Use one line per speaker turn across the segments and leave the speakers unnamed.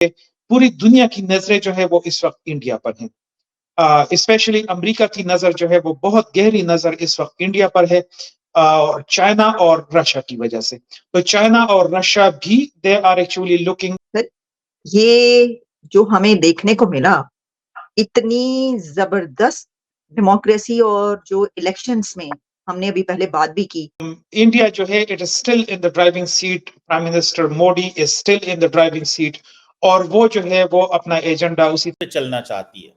पूरी दुनिया की नजरें जो है वो इस वक्त इंडिया पर हैं। स्पेशली अमेरिका की नजर जो है वो बहुत गहरी नजर इस वक्त इंडिया पर है, चाइना और रशिया की वजह से। तो चाइना और रशिया भी दे आर एक्चुअली लुकिंग।
ये जो हमें देखने को मिला, इतनी जबरदस्त डेमोक्रेसी और जो इलेक्शंस में हमने अभी पहले बात भी की,
इंडिया जो है it is still in the driving seat, prime minister Modi is still in the driving seat, और वो जो है वो अपना एजेंडा उसी
पे चलना चाहती है।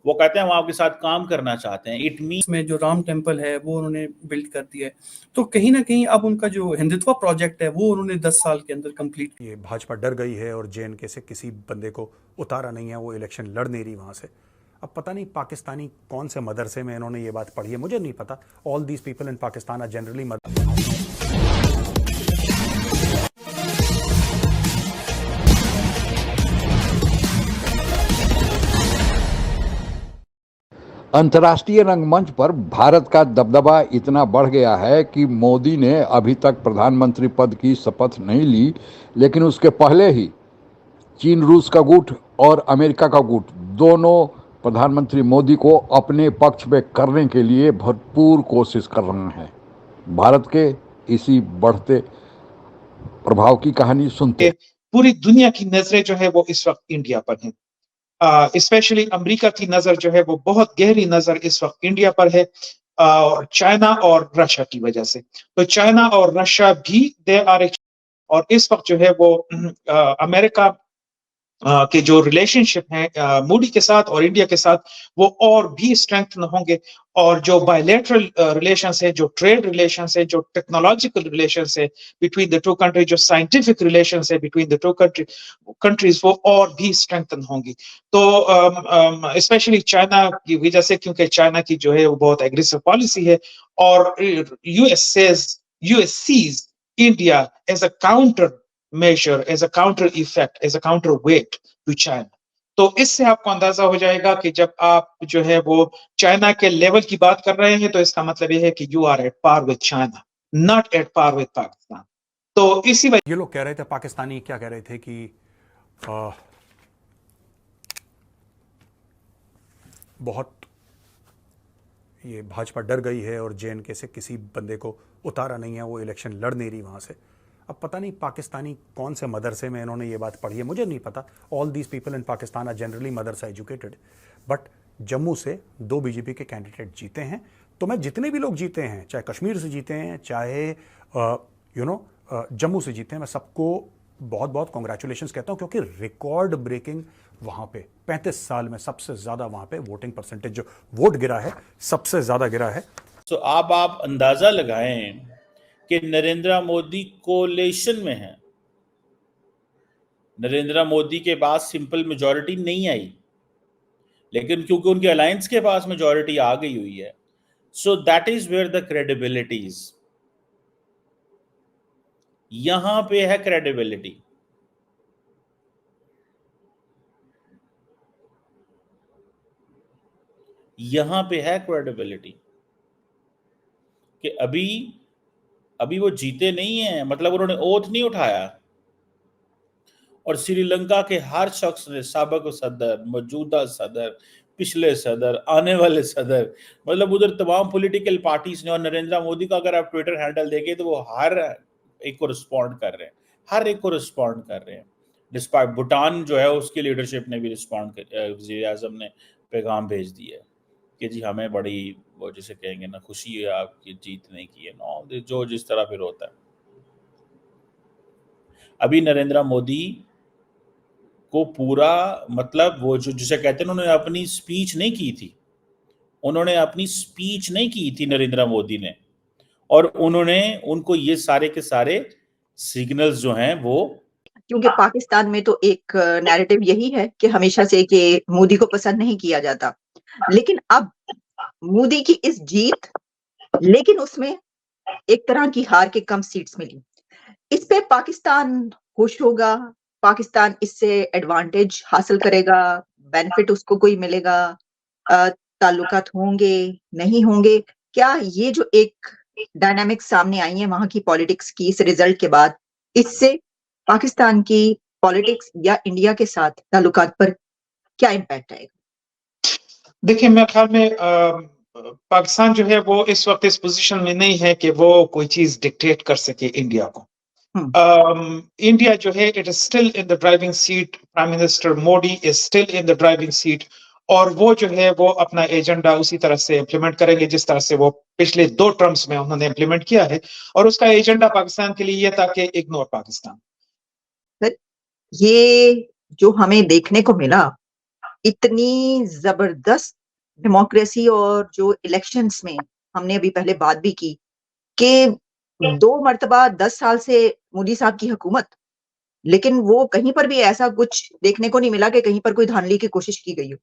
वो कहते हैं वो आपके साथ काम करना चाहते हैं। इट मीन
में जो राम टेम्पल है वो उन्होंने बिल्ड कर दिया है, तो कहीं ना कहीं अब उनका जो हिंदुत्व प्रोजेक्ट है वो उन्होंने 10 साल के अंदर कंप्लीट।
ये भाजपा डर गई है और जेएनके से किसी बंदे को उतारा नहीं है, वो इलेक्शन लड़ नहीं रही वहां से। अब पता नहीं पाकिस्तानी कौन से मदरसे में इन्होंने ये बात पढ़ी है, मुझे नहीं पता। All these people in Pakistan are generally
अंतर्राष्ट्रीय रंगमंच पर भारत का दबदबा इतना बढ़ गया है कि मोदी ने अभी तक प्रधानमंत्री पद की शपथ नहीं ली, लेकिन उसके पहले ही चीन रूस का गुट और अमेरिका का गुट दोनों प्रधानमंत्री मोदी को अपने पक्ष में करने के लिए भरपूर कोशिश कर रहे हैं। भारत के इसी बढ़ते प्रभाव की कहानी सुनते
पूरी दुनिया की नजरें जो है वो इस वक्त इंडिया पर हैं। स्पेशली अमेरिका की नजर जो है वो बहुत गहरी नजर इस वक्त इंडिया पर है, चाइना और रशिया की वजह से। तो चाइना और रशिया भी दे आर, और इस वक्त जो है वो अमेरिका के जो रिलेशनशिप है मोदी के साथ और इंडिया के साथ, वो और भी स्ट्रेंथन होंगे। और जो बायलैटरल रिलेशंस है, जो ट्रेड रिलेशंस है, जो टेक्नोलॉजिकल रिलेशंस है बिटवीन द टू कंट्रीज, जो साइंटिफिक रिलेशंस है बिटवीन द टू कंट्रीज, वो और भी स्ट्रेंथन होंगी। तो स्पेशली चाइना की वजह से, क्योंकि चाइना की जो है वो बहुत एग्रेसिव पॉलिसी है, और US sees India as a counter measure, as a counter effect, as a counter weight to China. तो इससे आपको अंदाजा हो जाएगा कि जब आप जो है वो चाइना के लेवल की बात कर रहे हैं, तो इसका मतलब ये है कि you are at par with China, not at par with Pakistan. तो इसी वजह
ये लोग कह रहे थे, पाकिस्तानी क्या कह रहे थे कि बहुत ये भाजपा डर गई है और जेएनके से किसी बंदे को उतारा नहीं है, वो इलेक्शन लड़ नहीं रही वहां से। अब पता नहीं पाकिस्तानी कौन से मदरसे में इन्होंने ये बात पढ़ी है, मुझे नहीं पता। All these people in Pakistan are generally madrasa educated. But Jammu से 2 बीजेपी के कैंडिडेट जीते हैं, तो मैं जितने भी लोग जीते हैं, चाहे कश्मीर से जीते हैं, चाहे जम्मू से जीते हैं, मैं सबको बहुत बहुत कॉन्ग्रेचुलेशंस कहता हूं, क्योंकि रिकॉर्ड ब्रेकिंग वहां पे 35 साल में सबसे ज्यादा वहां पे वोटिंग परसेंटेज, जो वोट गिरा है, सबसे ज्यादा गिरा है।
तो आप अंदाजा लगाएं कि नरेंद्र मोदी कोलेशन में है। नरेंद्र मोदी के पास सिंपल मेजॉरिटी नहीं आई, लेकिन क्योंकि उनके अलायंस के पास मेजॉरिटी आ गई हुई है, so that is where the credibilities, यहां पे है क्रेडिबिलिटी। यहां पे है क्रेडिबिलिटी कि अभी वो जीते नहीं है, मतलब उन्होंने ओथ नहीं उठाया। और श्रीलंका के हर शख्स ने, साबिक सदर, मौजूदा सदर, पिछले सदर, आने वाले सदर, मतलब उधर तमाम पॉलिटिकल पार्टीज ने, और नरेंद्र मोदी का अगर आप ट्विटर हैंडल देखें तो वो हर एक को रिस्पॉन्ड कर रहे हैं, हर एक को रिस्पॉन्ड कर रहे हैं। डिस्पाइट भूटान जो है उसकी लीडरशिप ने भी रिस्पॉन्ड कर, वज़ीर आज़म ने पैगाम भेज दिया है कि जी हमें बड़ी, वो जिसे कहेंगे ना, खुशी है आपकी जीतने की है, नो, जो जिस तरह फिर होता है। अभी नरेंद्र मोदी को पूरा, मतलब वो जो जिसे कहते हैं, उन्होंने अपनी स्पीच नहीं की थी, उन्होंने अपनी स्पीच नहीं की थी नरेंद्र मोदी ने, और उनको ये सारे के सारे सिग्नल्स जो हैं वो,
क्योंकि पाकिस्तान में तो एक नैरेटिव यही है कि हमेशा से कि मोदी को पसंद नहीं किया जाता, लेकिन अब मोदी की इस जीत, लेकिन उसमें एक तरह की हार के कम सीट्स मिली, इस पे पाकिस्तान खुश होगा, पाकिस्तान इससे एडवांटेज हासिल करेगा, बेनिफिट उसको कोई मिलेगा, ताल्लुकात होंगे नहीं होंगे, क्या ये जो एक डायनामिक्स सामने आई है वहां की पॉलिटिक्स की इस रिजल्ट के बाद, इससे पाकिस्तान की पॉलिटिक्स या इंडिया के साथ ताल्लुकात पर क्या इम्पैक्ट आएगा?
देखिए, मेरे ख्याल में पाकिस्तान जो है वो इस वक्त इस पोजीशन में नहीं है कि वो कोई चीज डिक्टेट कर सके इंडिया को। इंडिया जो है it is still in the driving seat, prime minister Modi is still in the driving seat, और वो जो है वो अपना एजेंडा उसी तरह से इम्प्लीमेंट करेंगे जिस तरह से वो पिछले 2 टर्म्स में उन्होंने इम्प्लीमेंट किया है, और उसका एजेंडा पाकिस्तान के लिए ये था कि इग्नोर पाकिस्तान।
ये जो हमें देखने को मिला, इतनी जबरदस्त डेमोक्रेसी, और जो इलेक्शंस में हमने अभी पहले बात भी की कि 2 मर्तबा 10 साल से मोदी साहब की हुकूमत, लेकिन वो कहीं पर भी ऐसा कुछ देखने को नहीं मिला कि कहीं पर कोई धांधली की कोशिश की गई हो,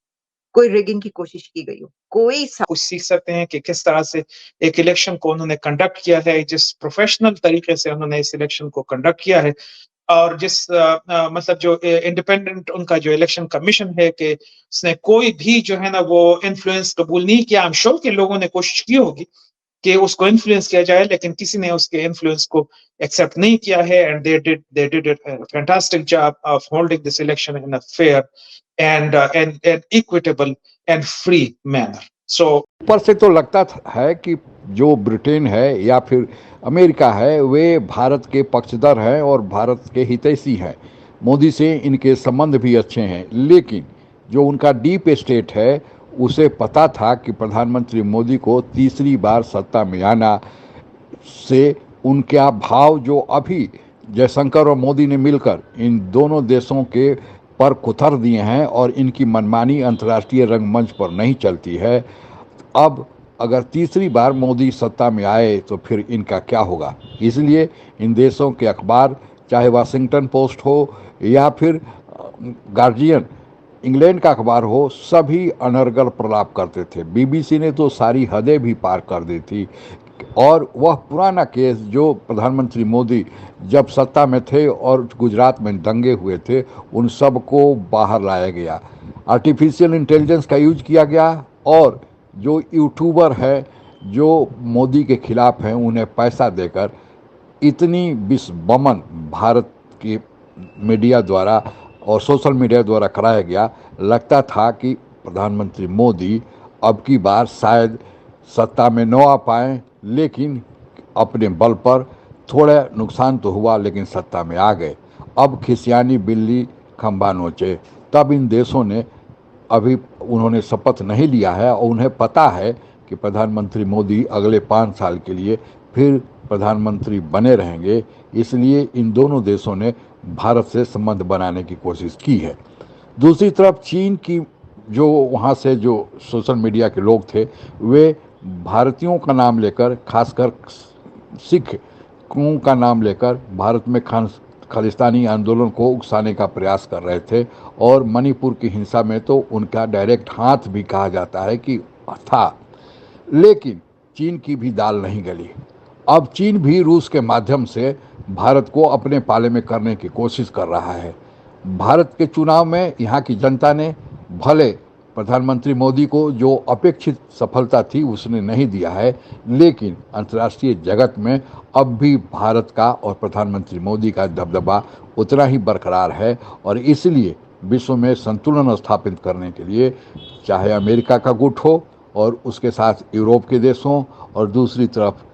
कोई रिगिंग की कोशिश की गई हो, कोई
कुछ सीख सकते हैं कि किस तरह से एक इलेक्शन को उन्होंने कंडक्ट किया है, जिस प्रोफेशनल तरीके से उन्होंने इस इलेक्शन को कंडक्ट किया है, और जिस मतलब जो इंडिपेंडेंट उनका जो इलेक्शन कमीशन है कि उसने कोई भी जो है ना वो इन्फ्लुएंस कबूल नहीं किया। आई एम श्योर कि लोगों ने कोशिश की होगी कि उसको इन्फ्लुएंस किया जाए, लेकिन किसी ने उसके इन्फ्लुएंस को एक्सेप्ट नहीं किया है, and they did a fantastic job of holding this election in a fair and equitable and free manner. So
ऊपर से तो लगता है कि जो ब्रिटेन है या फिर अमेरिका है वे भारत के पक्षधर हैं और भारत के हितैषी हैं, मोदी से इनके संबंध भी अच्छे हैं, लेकिन जो उनका डीप स्टेट है उसे पता था कि प्रधानमंत्री मोदी को तीसरी बार सत्ता में आना से उनका भाव जो अभी जयशंकर और मोदी ने मिलकर इन दोनों देशों के पर कुतर दिए हैं और इनकी मनमानी अंतर्राष्ट्रीय रंगमंच पर नहीं चलती है। अब अगर तीसरी बार मोदी सत्ता में आए तो फिर इनका क्या होगा, इसलिए इन देशों के अखबार, चाहे वाशिंगटन पोस्ट हो या फिर गार्जियन इंग्लैंड का अखबार हो, सभी अनर्गल प्रलाप करते थे। बीबीसी ने तो सारी हदें भी पार कर दी थी, और वह पुराना केस जो प्रधानमंत्री मोदी जब सत्ता में थे और गुजरात में दंगे हुए थे उन सब को बाहर लाया गया, आर्टिफिशियल इंटेलिजेंस का यूज किया गया, और जो यूट्यूबर है जो मोदी के खिलाफ हैं उन्हें पैसा देकर इतनी विस्बमन भारत की मीडिया द्वारा और सोशल मीडिया द्वारा कराया गया, लगता था कि प्रधानमंत्री मोदी अब की बार शायद सत्ता में न आ पाएँ, लेकिन अपने बल पर थोड़ा नुकसान तो हुआ लेकिन सत्ता में आ गए। अब खिसियानी बिल्ली खंबा नोचे। तब इन देशों ने अभी उन्होंने शपथ नहीं लिया है और उन्हें पता है कि प्रधानमंत्री मोदी अगले 5 साल के लिए फिर प्रधानमंत्री बने रहेंगे, इसलिए इन दोनों देशों ने भारत से संबंध बनाने की कोशिश की है। दूसरी तरफ चीन की जो वहाँ से जो सोशल मीडिया के लोग थे वे भारतीयों का नाम लेकर, खासकर सिखों का नाम लेकर भारत में खालिस्तानी आंदोलन को उकसाने का प्रयास कर रहे थे, और मणिपुर की हिंसा में तो उनका डायरेक्ट हाथ भी कहा जाता है कि था, लेकिन चीन की भी दाल नहीं गली। अब चीन भी रूस के माध्यम से भारत को अपने पाले में करने की कोशिश कर रहा है। भारत के चुनाव में यहाँ की जनता ने भले प्रधानमंत्री मोदी को जो अपेक्षित सफलता थी उसने नहीं दिया है, लेकिन अंतर्राष्ट्रीय जगत में अब भी भारत का और प्रधानमंत्री मोदी का दबदबा उतना ही बरकरार है, और इसलिए विश्व में संतुलन स्थापित करने के लिए चाहे अमेरिका का गुट हो और उसके साथ यूरोप के देश हों, और दूसरी तरफ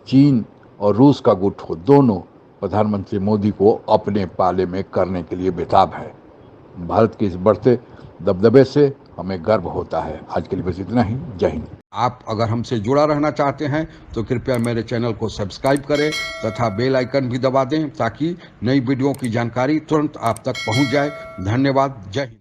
चीन और रूस का गुट हो, दोनों प्रधानमंत्री मोदी को अपने पाले में करने के लिए बेताब है। भारत के इस बढ़ते दबदबे से हमें गर्व होता है। आज के लिए बस इतना ही। जय हिंद। आप अगर हमसे जुड़ा रहना चाहते हैं तो कृपया मेरे चैनल को सब्सक्राइब करें तथा बेल आइकन भी दबा दें ताकि नई वीडियो की जानकारी तुरंत आप तक पहुंच जाए। धन्यवाद। जय हिंद।